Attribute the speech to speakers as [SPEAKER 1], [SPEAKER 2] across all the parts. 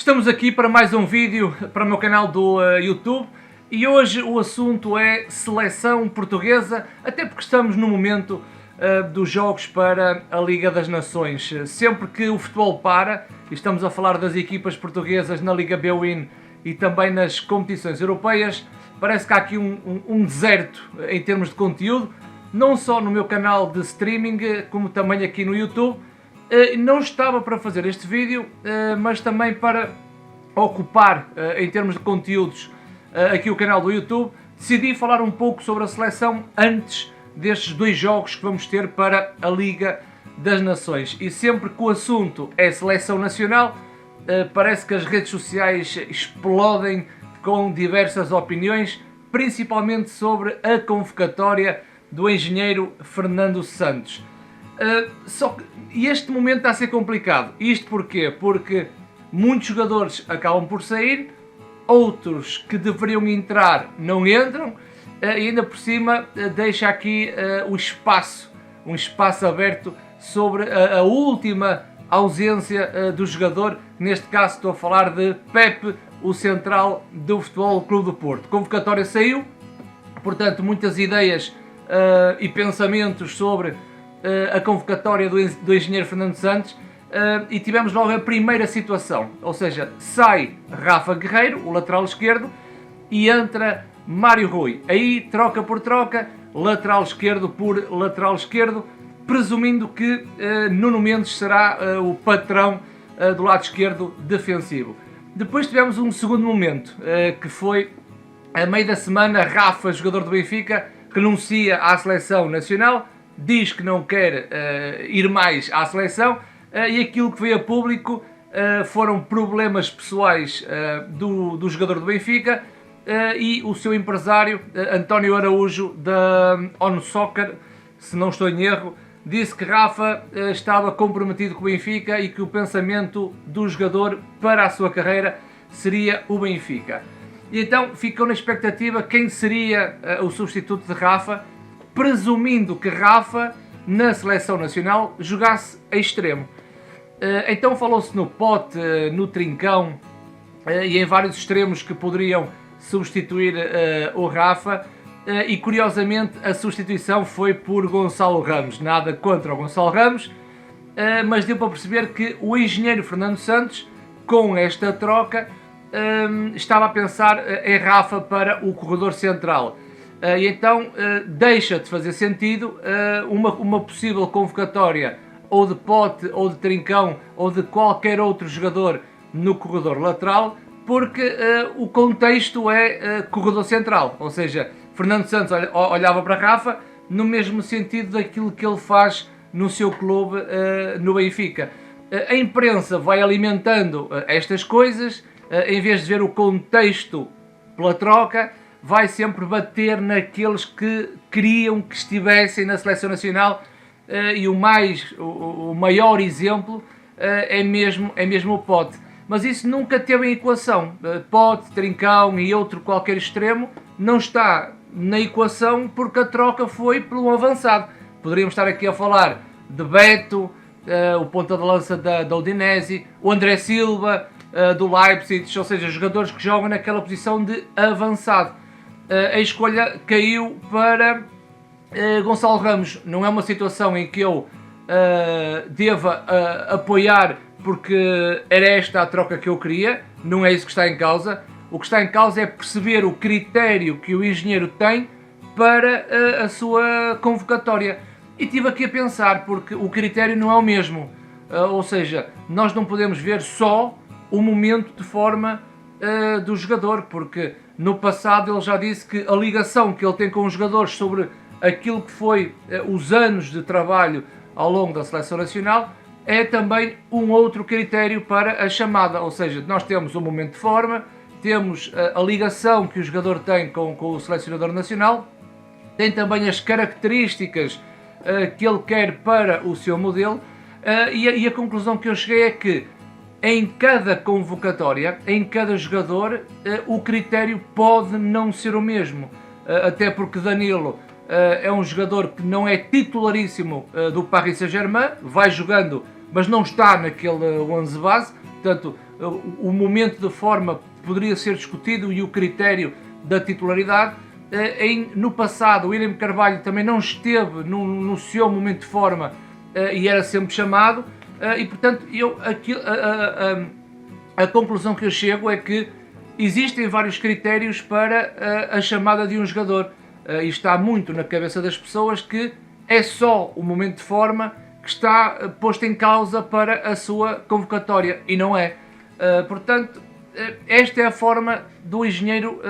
[SPEAKER 1] Estamos aqui para mais um vídeo para o meu canal do YouTube e hoje o assunto é seleção portuguesa, até porque estamos no momento dos jogos para a Liga das Nações. Sempre que o futebol para, e estamos a falar das equipas portuguesas na Liga BWIN e também nas competições europeias, parece que há aqui um deserto em termos de conteúdo, não só no meu canal de streaming, como também aqui no YouTube. Não estava para fazer este vídeo, mas também para ocupar, em termos de conteúdos, aqui o canal do YouTube, decidi falar um pouco sobre a seleção antes destes dois jogos que vamos ter para a Liga das Nações. E sempre que o assunto é seleção nacional, parece que as redes sociais explodem com diversas opiniões, principalmente sobre a convocatória do engenheiro Fernando Santos. Só que este momento está a ser complicado. Isto porquê? Porque muitos jogadores acabam por sair, outros que deveriam entrar não entram, e ainda por cima deixa aqui um espaço aberto sobre a última ausência do jogador. Neste caso estou a falar de Pepe, o central do Futebol Clube do Porto. A convocatória saiu, portanto muitas ideias e pensamentos sobre a convocatória do engenheiro Fernando Santos, e tivemos logo a primeira situação, ou seja, sai Rafa Guerreiro, o lateral esquerdo, e entra Mário Rui. Aí troca por troca, lateral esquerdo por lateral esquerdo, presumindo que Nuno Mendes será o patrão do lado esquerdo defensivo. Depois tivemos um segundo momento, que foi a meio da semana. Rafa, jogador do Benfica, renuncia à seleção nacional, diz que não quer ir mais à seleção, e aquilo que veio a público foram problemas pessoais do jogador do Benfica e o seu empresário, António Araújo, da ONU Soccer, se não estou em erro, disse que Rafa estava comprometido com o Benfica e que o pensamento do jogador para a sua carreira seria o Benfica. E então ficou na expectativa quem seria o substituto de Rafa, presumindo que Rafa, na seleção nacional, jogasse a extremo. Então falou-se no Pote, no Trincão e em vários extremos que poderiam substituir o Rafa, e curiosamente a substituição foi por Gonçalo Ramos. Nada contra o Gonçalo Ramos, mas deu para perceber que o engenheiro Fernando Santos, com esta troca, estava a pensar em Rafa para o corredor central. E então deixa de fazer sentido uma possível convocatória ou de Pote, ou de Trincão, ou de qualquer outro jogador no corredor lateral, porque o contexto é corredor central, ou seja, Fernando Santos olhava para Rafa no mesmo sentido daquilo que ele faz no seu clube, no Benfica. A imprensa vai alimentando estas coisas, em vez de ver o contexto pela troca, vai sempre bater naqueles que queriam que estivessem na seleção nacional, e o maior exemplo é mesmo o Pote. Mas isso nunca teve em equação. Pote, Trincão e outro qualquer extremo não está na equação, porque a troca foi por um avançado. Poderíamos estar aqui a falar de Beto, o ponta de lança da Udinese, o André Silva, do Leipzig, ou seja, jogadores que jogam naquela posição de avançado. A escolha caiu para Gonçalo Ramos. Não é uma situação em que eu deva apoiar, porque era esta a troca que eu queria. Não é isso que está em causa. O que está em causa é perceber o critério que o engenheiro tem para a sua convocatória. E estive aqui a pensar, porque o critério não é o mesmo. Ou seja, nós não podemos ver só o momento de forma do jogador, porque no passado ele já disse que a ligação que ele tem com os jogadores sobre aquilo que foi os anos de trabalho ao longo da seleção nacional é também um outro critério para a chamada. Ou seja, nós temos o momento de forma, temos a ligação que o jogador tem com o selecionador nacional, tem também as características que ele quer para o seu modelo, e a conclusão que eu cheguei é que em cada convocatória, em cada jogador, o critério pode não ser o mesmo, até porque Danilo é um jogador que não é titularíssimo do Paris Saint-Germain, vai jogando, mas não está naquele 11 base. Portanto, o momento de forma poderia ser discutido e o critério da titularidade. No passado, o William Carvalho também não esteve no seu momento de forma e era sempre chamado, e portanto a conclusão que eu chego é que existem vários critérios para a chamada de um jogador, e está muito na cabeça das pessoas que é só o momento de forma que está posto em causa para a sua convocatória, e não é. Portanto, esta é a forma do engenheiro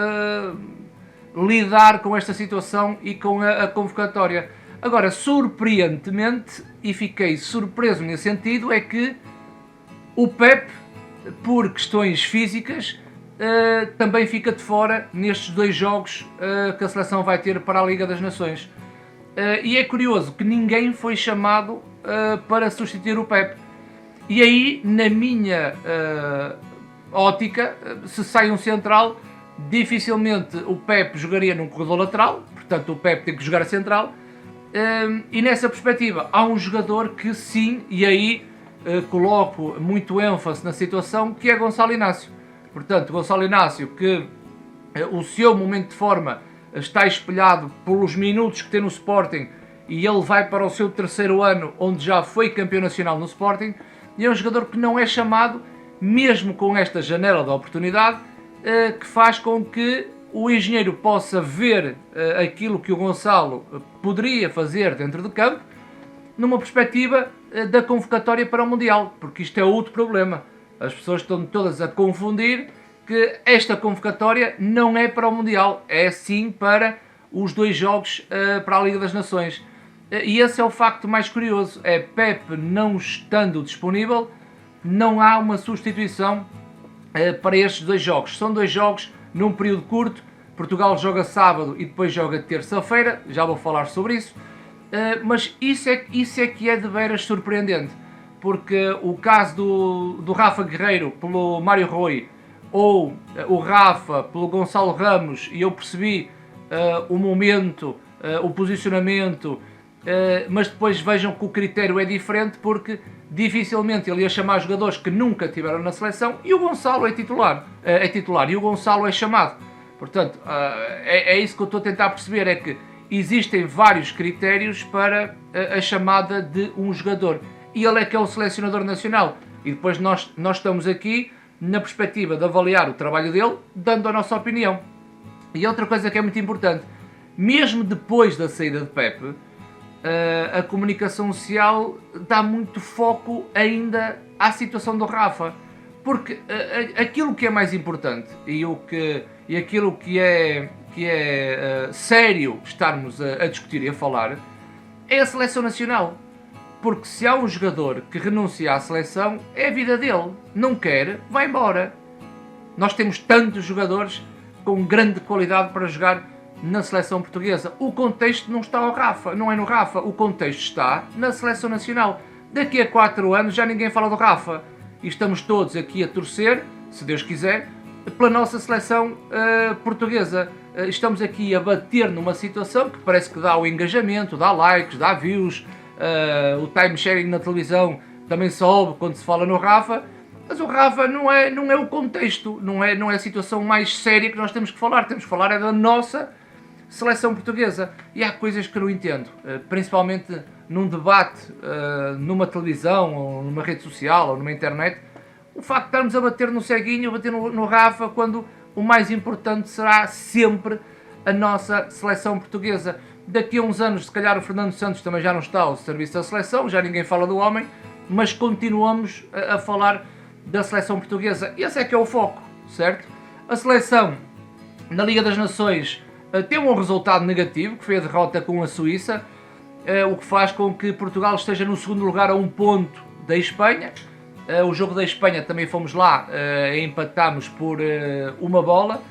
[SPEAKER 1] lidar com esta situação e com a convocatória. Agora, surpreendentemente, e fiquei surpreso nesse sentido, é que o Pep, por questões físicas, também fica de fora nestes 2 jogos que a seleção vai ter para a Liga das Nações. E é curioso que ninguém foi chamado para substituir o Pep. E aí, na minha ótica, se sai um central, dificilmente o Pep jogaria num corredor lateral, portanto o Pep tem que jogar a central, e nessa perspectiva há um jogador que sim, e aí coloco muito ênfase na situação, que é Gonçalo Inácio. Portanto, Gonçalo Inácio, que o seu momento de forma está espelhado pelos minutos que tem no Sporting, e ele vai para o seu 3º ano, onde já foi campeão nacional no Sporting, e é um jogador que não é chamado, mesmo com esta janela de oportunidade, que faz com que o engenheiro possa ver aquilo que o Gonçalo poderia fazer dentro de campo, numa perspectiva da convocatória para o Mundial, porque isto é outro problema. As pessoas estão todas a confundir que esta convocatória não é para o Mundial, é sim para os 2 jogos para a Liga das Nações. E esse é o facto mais curioso, é Pep não estando disponível, não há uma substituição para estes 2 jogos. São 2 jogos num período curto. Portugal joga sábado e depois joga terça-feira, já vou falar sobre isso, mas isso é que é de veras surpreendente, porque o caso do Rafa Guerreiro pelo Mário Rui, ou o Rafa pelo Gonçalo Ramos, e eu percebi o momento, o posicionamento, mas depois vejam que o critério é diferente, porque dificilmente ele ia chamar jogadores que nunca tiveram na seleção, e o Gonçalo é titular e o Gonçalo é chamado. Portanto, é isso que eu estou a tentar perceber, é que existem vários critérios para a chamada de um jogador, e ele é que é o selecionador nacional, e depois nós estamos aqui na perspectiva de avaliar o trabalho dele, dando a nossa opinião. E outra coisa que é muito importante, mesmo depois da saída de Pep, a comunicação social dá muito foco ainda à situação do Rafa, porque aquilo que é mais importante e aquilo que é sério estarmos a discutir e a falar é a seleção nacional, porque se há um jogador que renuncia à seleção, é a vida dele, não quer, vai embora. Nós temos tantos jogadores com grande qualidade para jogar na seleção portuguesa. O contexto não está ao Rafa, não é no Rafa, o contexto está na seleção nacional. Daqui a 4 anos já ninguém fala do Rafa, e estamos todos aqui a torcer, se Deus quiser, pela nossa seleção portuguesa. Estamos aqui a bater numa situação que parece que dá o engajamento, dá likes, dá views, o time sharing na televisão também sobe quando se fala no Rafa, mas o Rafa não é o contexto, não é a situação mais séria que nós temos que falar é da nossa seleção portuguesa. E há coisas que eu não entendo, principalmente num debate, numa televisão, ou numa rede social, ou numa internet, o facto de estarmos a bater no ceguinho, a bater no Rafa, quando o mais importante será sempre a nossa seleção portuguesa. Daqui a uns anos, se calhar o Fernando Santos também já não está ao serviço da seleção, já ninguém fala do homem, mas continuamos a falar da seleção portuguesa. Esse é que é o foco, certo? A seleção, na Liga das Nações, tem um resultado negativo, que foi a derrota com a Suíça, o que faz com que Portugal esteja no segundo lugar a 1 ponto da Espanha. O jogo da Espanha também fomos lá e empatámos por 1 bola.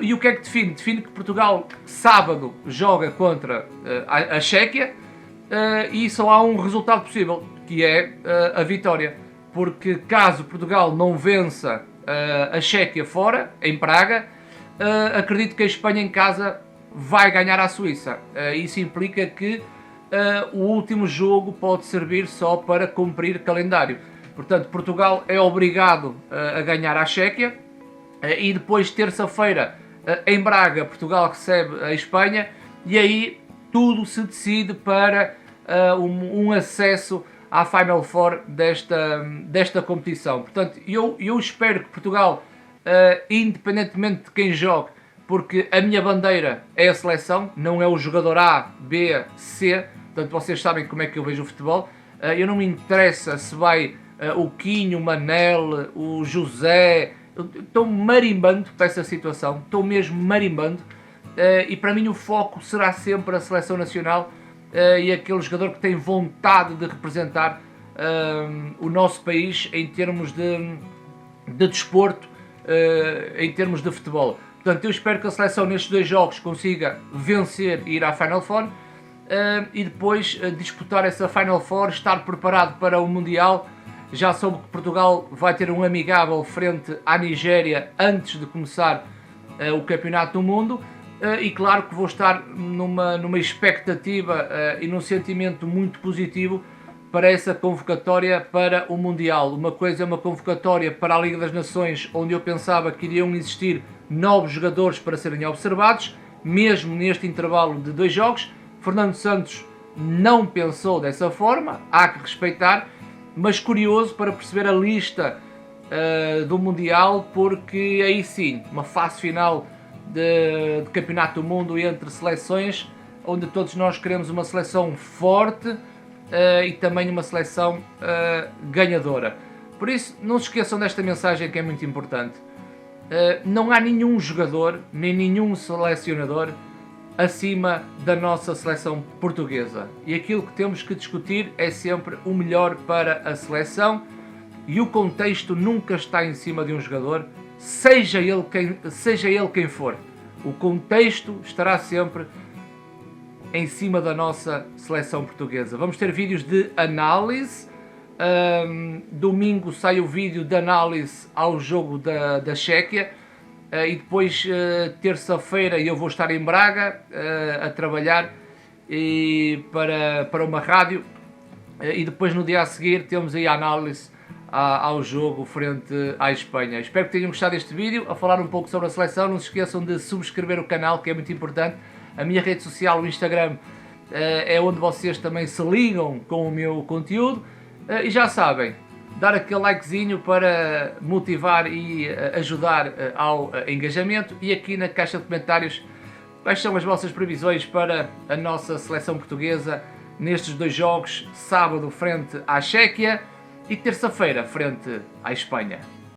[SPEAKER 1] E o que é que define? Define que Portugal sábado joga contra a Chequia e só há um resultado possível, que é a vitória. Porque caso Portugal não vença a Chequia fora, em Praga, acredito que a Espanha em casa vai ganhar à Suíça. Isso implica que o último jogo pode servir só para cumprir calendário. Portanto, Portugal é obrigado a ganhar à Chequia, e depois, terça-feira, em Braga, Portugal recebe a Espanha, e aí tudo se decide para um acesso à Final Four desta competição. Portanto, eu espero que Portugal, independentemente de quem jogue, porque a minha bandeira é a seleção, não é o jogador A, B, C, portanto vocês sabem como é que eu vejo o futebol. Eu não me interessa se vai o Quinho, o Manel, o José, estou marimbando para essa situação, estou mesmo marimbando, e para mim o foco será sempre a seleção nacional e aquele jogador que tem vontade de representar o nosso país em termos de desporto, em termos de futebol. Portanto, eu espero que a seleção nestes 2 jogos consiga vencer e ir à Final Four, e depois disputar essa Final Four, estar preparado para o Mundial. Já soube que Portugal vai ter um amigável frente à Nigéria antes de começar o Campeonato do Mundo, e claro que vou estar numa expectativa e num sentimento muito positivo para essa convocatória para o Mundial. Uma coisa é uma convocatória para a Liga das Nações, onde eu pensava que iriam existir 9 jogadores para serem observados, mesmo neste intervalo de 2 jogos. Fernando Santos não pensou dessa forma, há que respeitar, mas curioso para perceber a lista do Mundial, porque aí sim, uma fase final de Campeonato do Mundo entre seleções, onde todos nós queremos uma seleção forte e também uma seleção ganhadora. Por isso, não se esqueçam desta mensagem que é muito importante. Não há nenhum jogador, nem nenhum selecionador acima da nossa seleção portuguesa. E aquilo que temos que discutir é sempre o melhor para a seleção, e o contexto nunca está em cima de um jogador, seja ele quem for. O contexto estará sempre em cima da nossa seleção portuguesa. Vamos ter vídeos de análise. Domingo sai o vídeo de análise ao jogo da Chequia, e depois terça-feira eu vou estar em Braga a trabalhar para uma rádio, e depois no dia a seguir temos aí a análise ao jogo frente à Espanha. Espero que tenham gostado deste vídeo, a falar um pouco sobre a seleção. Não se esqueçam de subscrever o canal, que é muito importante. A minha rede social, o Instagram, é onde vocês também se ligam com o meu conteúdo. E já sabem, dar aquele likezinho para motivar e ajudar ao engajamento. E aqui na caixa de comentários, quais são as vossas previsões para a nossa seleção portuguesa nestes 2 jogos, sábado frente à Chequia e terça-feira frente à Espanha.